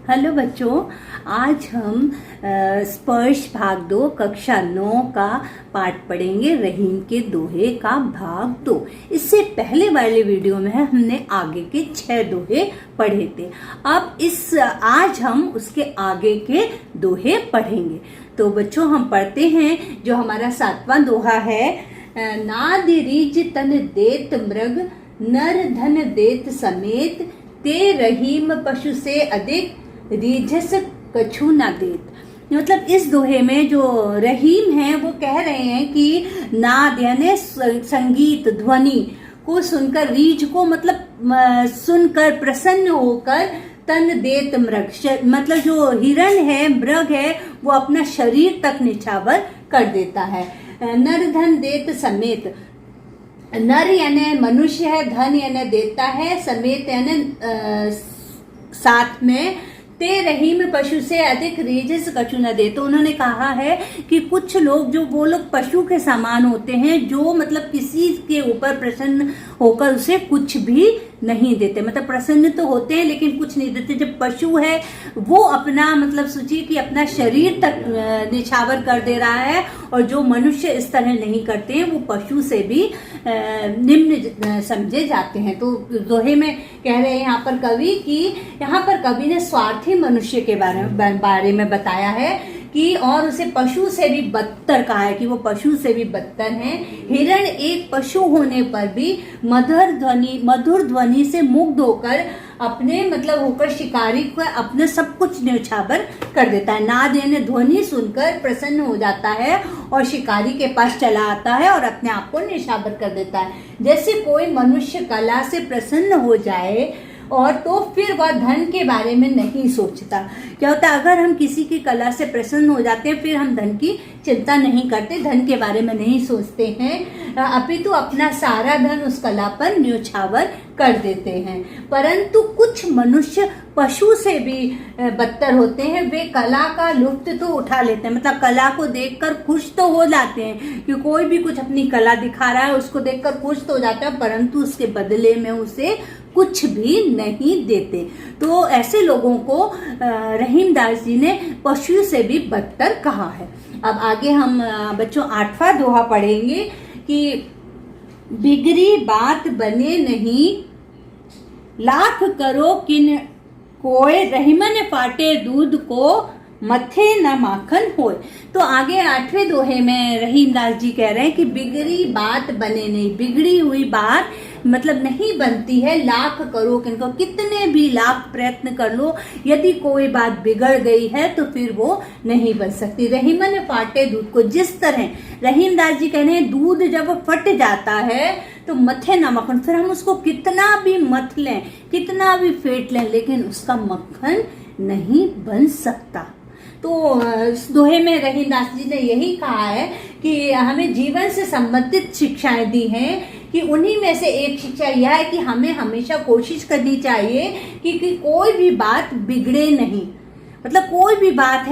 Hello बच्चों, आज हम स्पर्श भाग 2 कक्षा 9 का पाठ पढ़ेंगे। रहीम के दोहे का भाग 2। इससे पहले वाले वीडियो में हमने आगे के 6 दोहे पढ़े थे। अब आज हम उसके आगे के दोहे पढ़ेंगे। तो बच्चों हम पढ़ते हैं जो हमारा 7वां दोहा है। नाद रीज तन देत मृग, नर धन देत समेत, ते रहीम पशु से अधिक, रीझस कछु ना देत। मतलब इस दोहे में जो रहीम है वो कह रहे हैं कि नाद यानी संगीत ध्वनि को सुनकर, रीझ को मतलब सुनकर प्रसन्न होकर, तन देत मृग मतलब जो हिरण है, मृग है, वो अपना शरीर तक निछावर कर देता है। नर धन देत समेत, नर यानी मनुष्य है, धन यानी देता है, समेत यानी साथ में, ते रहीम पशु से अधिक, रीझस कछु न दे। तो उन्होंने कहा है कि कुछ लोग जो वो लोग पशु के समान होते हैं, जो मतलब किसी के ऊपर प्रसन्न होकर उसे कुछ भी नहीं देते। मतलब प्रसन्न तो होते हैं लेकिन कुछ नहीं देते। जब पशु है वो अपना मतलब सोचिए कि अपना शरीर तक निछावर कर दे रहा है, और जो मनुष्य इस तरह नहीं करते हैं वो पशु से भी निम्न समझे जाते हैं। तो दोहे में कह रहे हैं यहाँ पर कवि कि यहाँ पर कवि ने स्वार्थी मनुष्य के बारे में बताया है कि, और उसे पशु से भी बदतर कहा है कि वो पशु से भी बदतर है। हिरण एक पशु होने पर भी मधुर ध्वनि से मुग्ध होकर अपने मतलब होकर शिकारी को अपने सब कुछ न्यौछावर कर देता है। नाद यानी ध्वनि सुनकर प्रसन्न हो जाता है और शिकारी के पास चला आता है और अपने आप को न्यौछावर कर देता है। जैसे कोई मनुष्य कला से प्रसन्न हो जाए और तो फिर वह धन के बारे में नहीं सोचता। क्या होता है, अगर हम किसी की कला से प्रसन्न हो जाते हैं फिर हम धन की चिंता नहीं करते, धन के बारे में नहीं सोचते हैं, अपितु अपना सारा धन उस कला पर न्यौछावर कर देते हैं। परंतु कुछ मनुष्य पशु से भी बदतर होते हैं। वे कला का लुत्फ तो उठा लेते हैं, मतलब कला को देखकर खुश तो हो जाते हैं कि कोई भी कुछ अपनी कला दिखा रहा है, उसको देखकर खुश तो हो जाता है, परंतु उसके बदले में उसे कुछ भी नहीं देते। तो ऐसे लोगों को रहीम दास जी ने पशु से भी बदतर कहा है। अब आगे हम बच्चों 8वां दोहा पढ़ेंगे कि बिगड़ी बात बने नहीं, लाख करो किन कोय, रहीमन फाटे दूध को, मथे न माखन होए। तो आगे 8वें दोहे में रहीम दास जी कह रहे हैं कि बिगड़ी बात बने नहीं, बिगड़ी हुई बात मतलब नहीं बनती है। लाख करो किनको, कितने भी लाख प्रयत्न कर लो, यदि कोई बात बिगड़ गई है तो फिर वो नहीं बन सकती। रहीमन फाटे दूध को, जिस तरह रहीम दास जी कह रहे हैं दूध जब फट जाता है तो मथे ना मक्खन, फिर हम उसको कितना भी मथ लें, कितना भी फेंट लें, लेकिन उसका मक्खन नहीं बन सकता। तो इस दोहे में रहीम दास जी ने यही कहा है कि हमें जीवन से संबंधित शिक्षाएं दी हैं कि उन्हीं में से एक शिक्षा यह है कि हमें हमेशा कोशिश करनी चाहिए कि कोई भी बात बिगड़े नहीं। मतलब कोई भी बात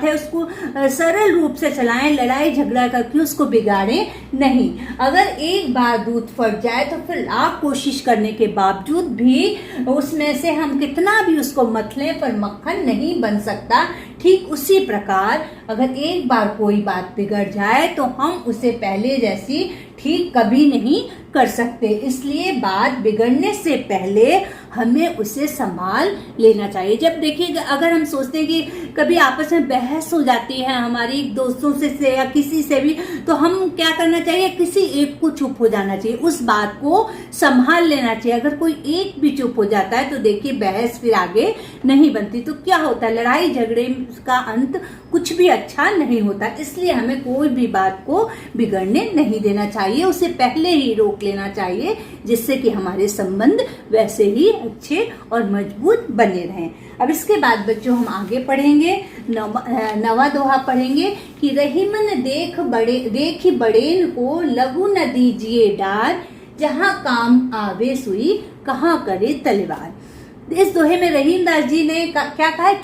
है उसको सरल रूप से चलाएं, लड़ाई झगड़ा करके उसको बिगाड़े नहीं। अगर एक बार दूध फट जाए तो फिर लाख कोशिश करने के बावजूद भी उसमें से हम कितना भी उसको मथ लें पर मक्खन नहीं बन सकता। ठीक उसी प्रकार अगर एक बार कोई बात बिगड़ जाए तो हम उसे पहले जैसी ठीक कभी नहीं कर सकते। इसलिए बात बिगड़ने से पहले हमें उसे संभाल लेना चाहिए। जब देखिए, अगर हम सोचते हैं कि कभी आपस में बहस हो जाती है हमारी दोस्तों से या किसी से भी, तो हम क्या करना चाहिए, किसी एक को चुप हो जाना चाहिए, उस बात को संभाल लेना चाहिए। अगर कोई एक भी चुप हो जाता है तो देखिए बहस फिर आगे नहीं बनती। तो क्या होता है, लड़ाई झगड़े का अंत कुछ भी अच्छा नहीं होता। इसलिए हमें कोई भी बात को बिगड़ने नहीं देना चाहिए, उसे पहले ही रोक लेना चाहिए, जिससे कि हमारे संबंध वैसे ही अच्छे और मजबूत बने रहें। अब इसके बाद बच्चों हम आगे पढ़ेंगे, 9वां दोहा पढ़ेंगे कि रहीमन देखी बड़ेन को, लघु न दीजिए डार, जहां काम आवे सुई, कहाँ करे तलवार। इस दोहे में रहीम दास जी ने क्या कहा है,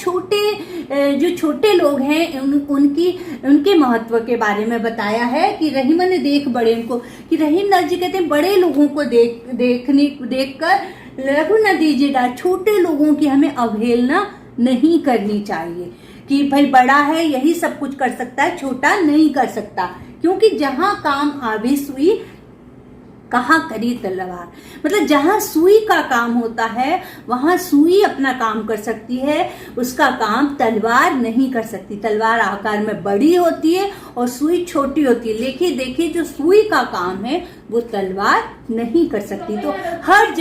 जो छोटे लोग हैं उनके महत्व के बारे में बताया है कि रहीमन ने देख बड़े को, कि रहीम दास जी कहते हैं बड़े लोगों को देखकर लघु न दीजिए डार, छोटे लोगों की हमें अवहेलना नहीं करनी चाहिए कि भाई बड़ा है यही सब कुछ कर सकता है, छोटा नहीं कर सकता। क्योंकि जहां काम आवे सुई कहाँ करी तलवार, मतलब जहां सुई का काम होता है वहां सुई अपना काम कर सकती है, उसका काम तलवार नहीं कर सकती। तलवार आकार में बड़ी होती है और सुई छोटी होती है, लेकिन देखिए जो सुई का काम है वो तलवार नहीं कर सकती। तो हर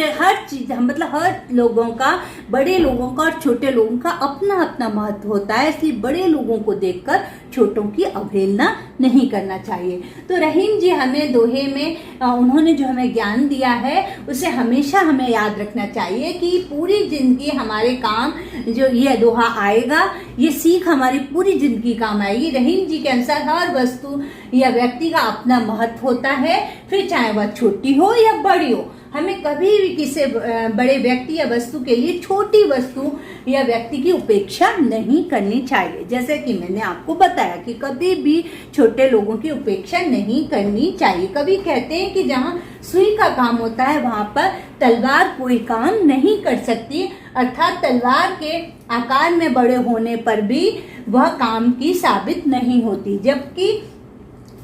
चीज मतलब हर लोगों का, बड़े लोगों का और छोटे लोगों का अपना अपना महत्व होता है, इसलिए बड़े लोगों को देखकर छोटों की अवहेलना नहीं करना चाहिए। तो रहीम जी हमें दोहे में उन्होंने जो हमें ज्ञान दिया है उसे हमेशा हमें याद रखना चाहिए कि पूरी जिंदगी हमारे काम जो ये दोहा आएगा, ये सीख हमारी पूरी जिंदगी काम आएगी। रहीम जी के अनुसार हर वस्तु या व्यक्ति का अपना महत्व होता है, फिर चाहे वह छोटी हो या बड़ी हो। हमें कभी भी किसी बड़े व्यक्ति या वस्तु के लिए छोटी वस्तु या व्यक्ति की उपेक्षा नहीं करनी चाहिए। जैसे कि मैंने आपको बताया कि कभी भी छोटे लोगों की उपेक्षा नहीं करनी चाहिए। कभी कहते हैं कि जहाँ सुई का काम होता है वहां पर तलवार कोई काम नहीं कर सकती, अर्थात तलवार के आकार में बड़े होने पर भी वह काम की साबित नहीं होती, जबकि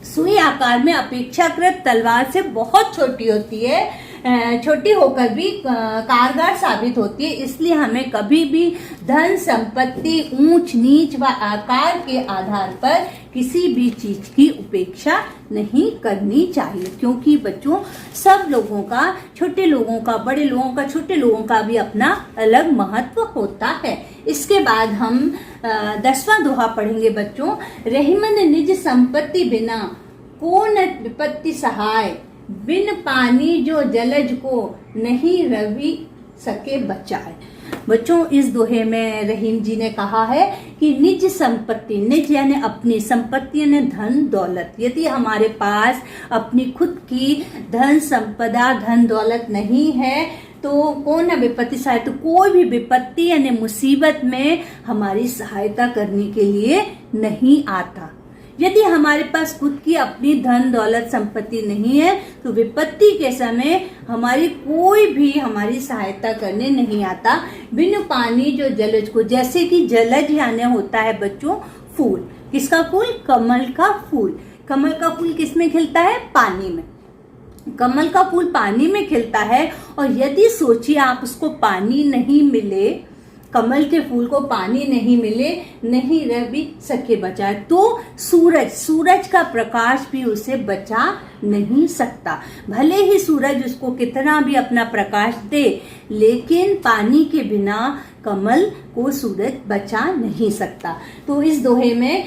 सुई आकार में अपेक्षाकृत तलवार से बहुत छोटी होती है, छोटी होकर भी कारगर साबित होती है। इसलिए हमें कभी भी धन संपत्ति, ऊंच नीच व आकार के आधार पर किसी भी चीज की उपेक्षा नहीं करनी चाहिए। क्योंकि बच्चों सब लोगों का, छोटे लोगों का, बड़े लोगों का, छोटे लोगों का भी अपना अलग महत्व होता है। इसके बाद हम 10वां दोहा पढ़ेंगे बच्चों। रहीमन निज संपत्ति बिना कौन विपत्ति सहाय, बिन पानी जो जलज को नहीं रवि सके बचाए। बच्चों इस दोहे में रहीम जी ने कहा है कि निज संपत्ति, निज यानी अपनी, संपत्ति यानी धन दौलत। यदि हमारे पास अपनी खुद की धन संपदा, धन दौलत नहीं है तो कौन विपत्ति सहाय, तो कोई भी विपत्ति यानी मुसीबत में हमारी सहायता करने के लिए नहीं आता। यदि हमारे पास खुद की अपनी धन दौलत संपत्ति नहीं है तो विपत्ति के समय हमारी कोई भी हमारी सहायता करने नहीं आता। बिन पानी जो जलज को, जैसे कि जलज यानी होता है बच्चों फूल, किसका फूल, कमल का फूल। कमल का फूल किसमें खिलता है, पानी में। कमल का फूल पानी में खिलता है और यदि सोचिए आप उसको पानी नहीं मिले, कमल के फूल को पानी नहीं मिले, नहीं रह भी सके बचाए, तो सूरज का प्रकाश भी उसे बचा नहीं सकता। भले ही सूरज उसको कितना भी अपना प्रकाश दे, लेकिन पानी के बिना कमल को सूरज बचा नहीं सकता। तो इस दोहे में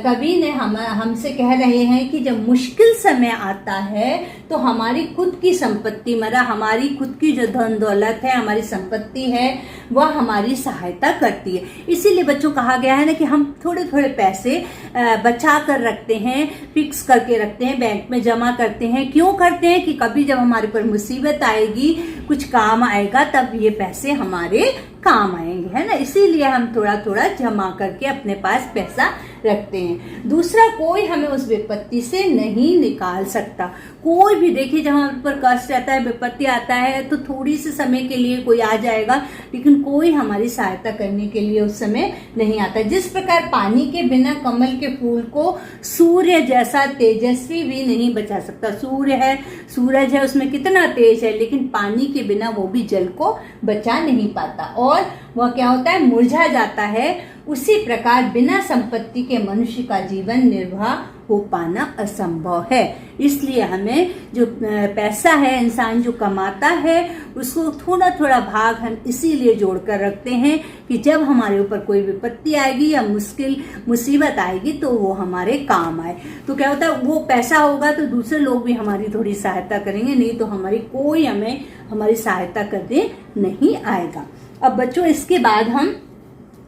कवि ने हमसे कह रहे हैं कि जब मुश्किल समय आता है तो हमारी खुद की संपत्ति, मतलब हमारी खुद की जो धन दौलत है, हमारी संपत्ति है, वह हमारी सहायता करती है। इसीलिए बच्चों कहा गया है ना कि हम थोड़े थोड़े पैसे बचा कर रखते हैं, फिक्स करके रखते हैं, बैंक में जमा करते हैं। क्यों करते हैं कि कभी जब हमारे पर मुसीबत आएगी, कुछ काम आएगा, तब ये पैसे हमारे काम आएंगे, है ना। इसीलिए हम थोड़ा थोड़ा जमा करके अपने पास पैसा रखते हैं। दूसरा, कोई हमें उस विपत्ति से नहीं निकाल सकता। कोई भी देखिए जहां पर कष्ट आता है, विपत्ति आता है, तो थोड़ी से समय के लिए कोई आ जाएगा, लेकिन कोई हमारी सहायता करने के लिए उस समय नहीं आता। जिस प्रकार पानी के बिना कमल के फूल को सूर्य जैसा तेजस्वी भी नहीं बचा सकता। सूर्य है, सूरज है, उसमें कितना तेज है, लेकिन पानी के बिना वो भी जल को बचा नहीं पाता और वह क्या होता है, मुरझा जाता है। उसी प्रकार बिना संपत्ति के मनुष्य का जीवन निर्वाह हो पाना असंभव है। इसलिए हमें जो पैसा है, इंसान जो कमाता है, उसको थोड़ा थोड़ा भाग हम इसीलिए जोड़कर रखते हैं कि जब हमारे ऊपर कोई विपत्ति आएगी या मुसीबत आएगी तो वो हमारे काम आए। तो क्या होता है, वो पैसा होगा तो दूसरे लोग भी हमारी थोड़ी सहायता करेंगे, नहीं तो कोई हमें हमारी सहायता करने नहीं आएगा। अब बच्चों इसके बाद हम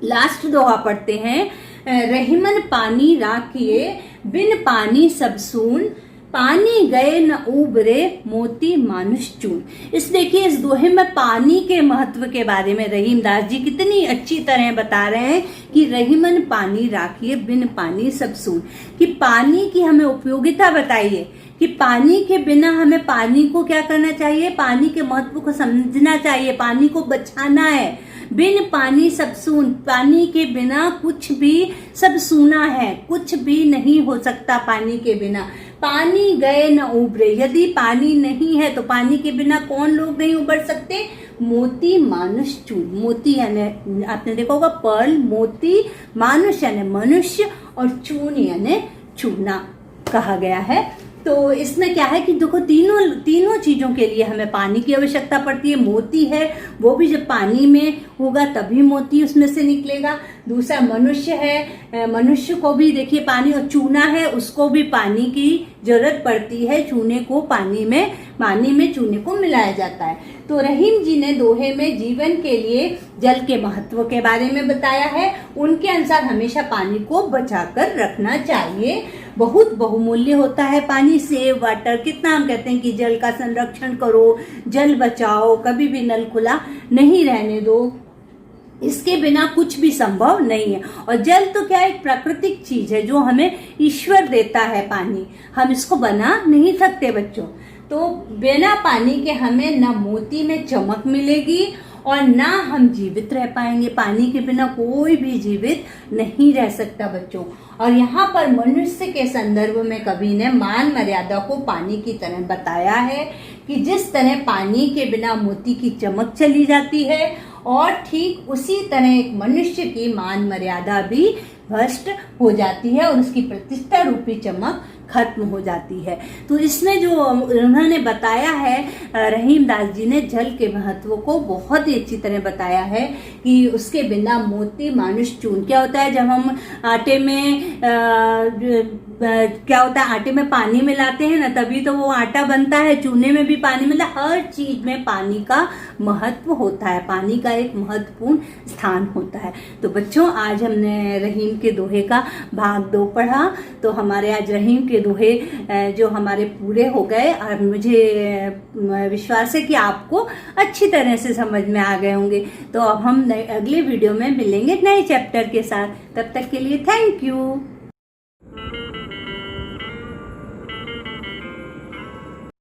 लास्ट दोहा पढ़ते हैं। रहीमन पानी राखिए, बिन पानी सब सून, पानी गए न उबरे, मोती मानुष चून। देखिए इस दोहे में पानी के महत्व के बारे में रहीम दास जी कितनी अच्छी तरह बता रहे हैं कि रहीमन पानी राखिए, बिन पानी सब सून, कि पानी की हमें उपयोगिता बताइए कि पानी के बिना हमें पानी को क्या करना चाहिए, पानी के महत्व को समझना चाहिए, पानी को बचाना है। बिन पानी सब सून, पानी के बिना कुछ भी सब सूना है, कुछ भी नहीं हो सकता पानी के बिना। पानी गए न उभरे, यदि पानी नहीं है तो पानी के बिना कौन लोग नहीं उभर सकते? मोती मानुष चून, मोती यानी आपने देखा होगा पर्ल, मोती, मानुष यानी मनुष्य और चून यानी चूना कहा गया है। तो इसमें क्या है कि देखो तीनों चीजों के लिए हमें पानी की आवश्यकता पड़ती है। मोती है वो भी जब पानी में होगा तभी मोती उसमें से निकलेगा। दूसरा मनुष्य है, मनुष्य को भी देखिए पानी, और चूना है उसको भी पानी की जरूरत पड़ती है। चूने को पानी में चूने को मिलाया जाता है। तो रहीम जी ने दोहे में जीवन के लिए जल के महत्व के बारे में बताया है। उनके अनुसार हमेशा पानी को बचाकर रखना चाहिए। बहुत बहुमूल्य होता है पानी। सेव वाटर, कितना हम कहते हैं कि जल का संरक्षण करो, जल बचाओ, कभी भी नल खुला नहीं रहने दो, इसके बिना कुछ भी संभव नहीं है। और जल तो क्या एक प्राकृतिक चीज है जो हमें ईश्वर देता है। पानी हम इसको बना नहीं सकते बच्चों। तो बिना पानी के हमें ना मोती में चमक मिलेगी और ना हम जीवित रह पाएंगे। पानी के बिना कोई भी जीवित नहीं रह सकता बच्चों। और यहाँ पर मनुष्य के संदर्भ में कवि ने मान मर्यादा को पानी की तरह बताया है कि जिस तरह पानी के बिना मोती की चमक चली जाती है और ठीक उसी तरह एक मनुष्य की मान मर्यादा भी भ्रष्ट हो जाती है और उसकी प्रतिष्ठा रूपी चमक खत्म हो जाती है। तो इसमें जो उन्होंने बताया है, रहीम दास जी ने जल के महत्व को बहुत ही अच्छी तरह बताया है कि उसके बिना मोती मानुष चून। क्या होता है जब हम आटे में क्या होता है, आटे में पानी मिलाते हैं ना तभी तो वो आटा बनता है। चूने में भी पानी मिला, हर चीज में पानी का महत्व होता है, पानी का एक महत्वपूर्ण स्थान होता है। तो बच्चों आज हमने रहीम के दोहे का भाग 2 पढ़ा। तो हमारे आज रहीम के दोहे जो हमारे पूरे हो गए और मुझे विश्वास है कि आपको अच्छी तरह से समझ में आ गए होंगे। तो अब हम अगले वीडियो में मिलेंगे नए चैप्टर के साथ। तब तक के लिए थैंक यू।